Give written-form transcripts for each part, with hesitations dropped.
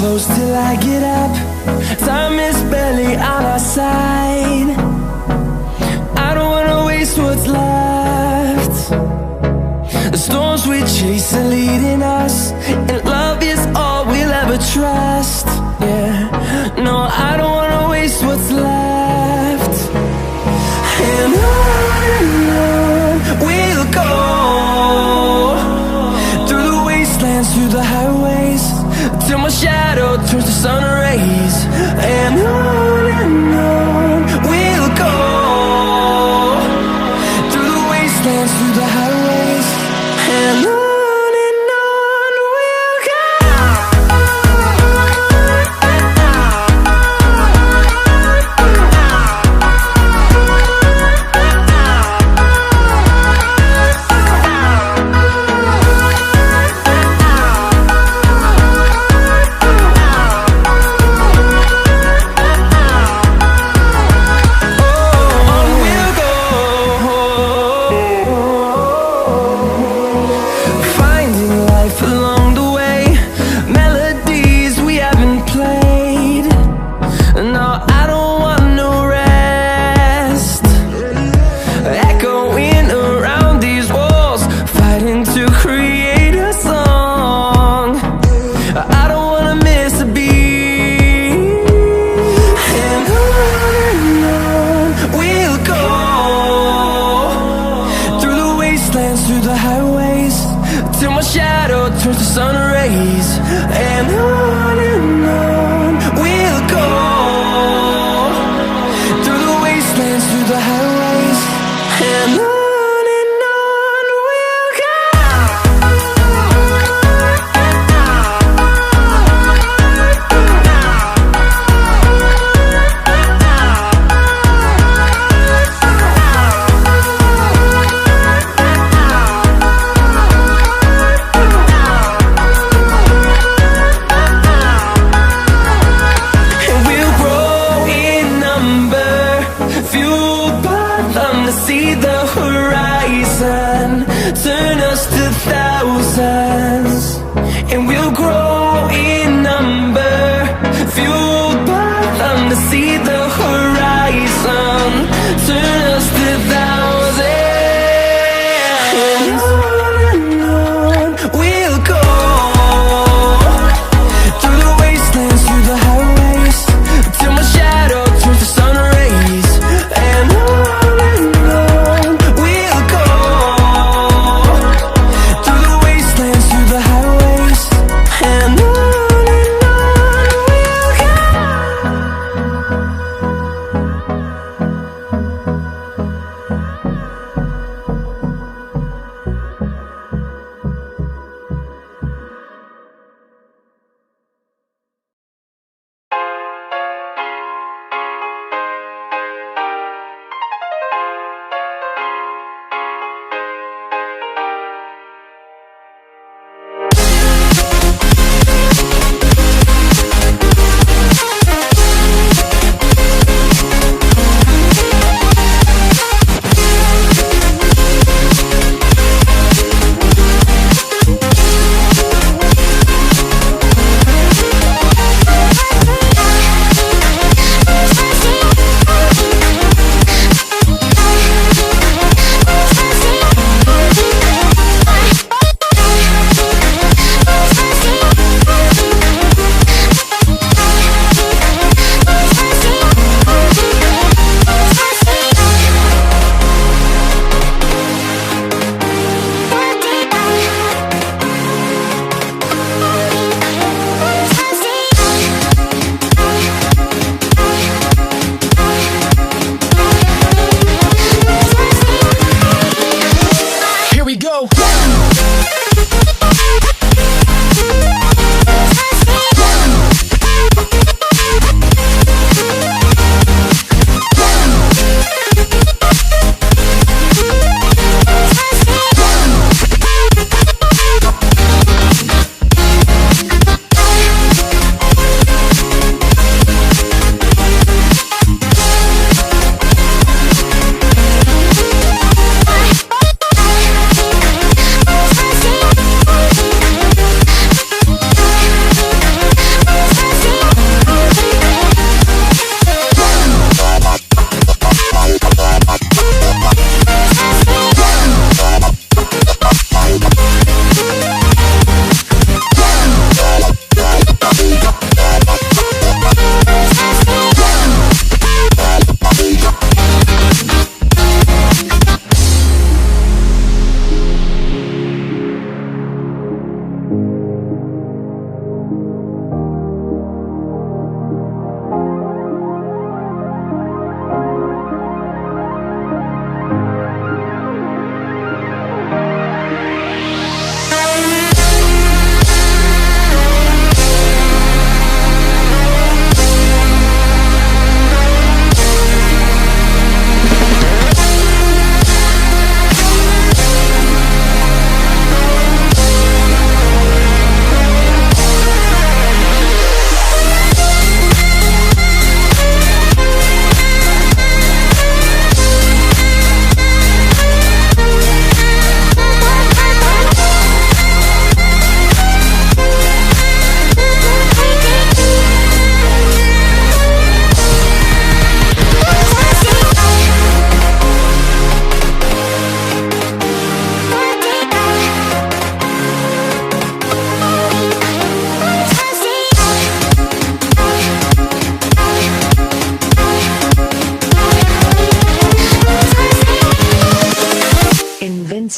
close till I get up. Time is barely on our side. I don't wanna waste what's left. The storms we chase are leading us, and love is all we'll ever trust. Yeah, no, I don't wanna waste what's left. And on we'll go, through the wastelands, through the highways, till my shadow turns to sun rays. And on we'll go, through the wastelands, through the highways, and on we'll go. Through the highways, till my shadow turns to sun rays. And on we'll go, through the wastelands, through the highways, and on we'll go. See the horizon, turn us to thousands, and we'll grow in number, fueled by them to see the horizon, turn us to thousands. And on we'll go, through the wastelands, through the highways, till my shadow turns to sun rays. And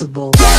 invincible.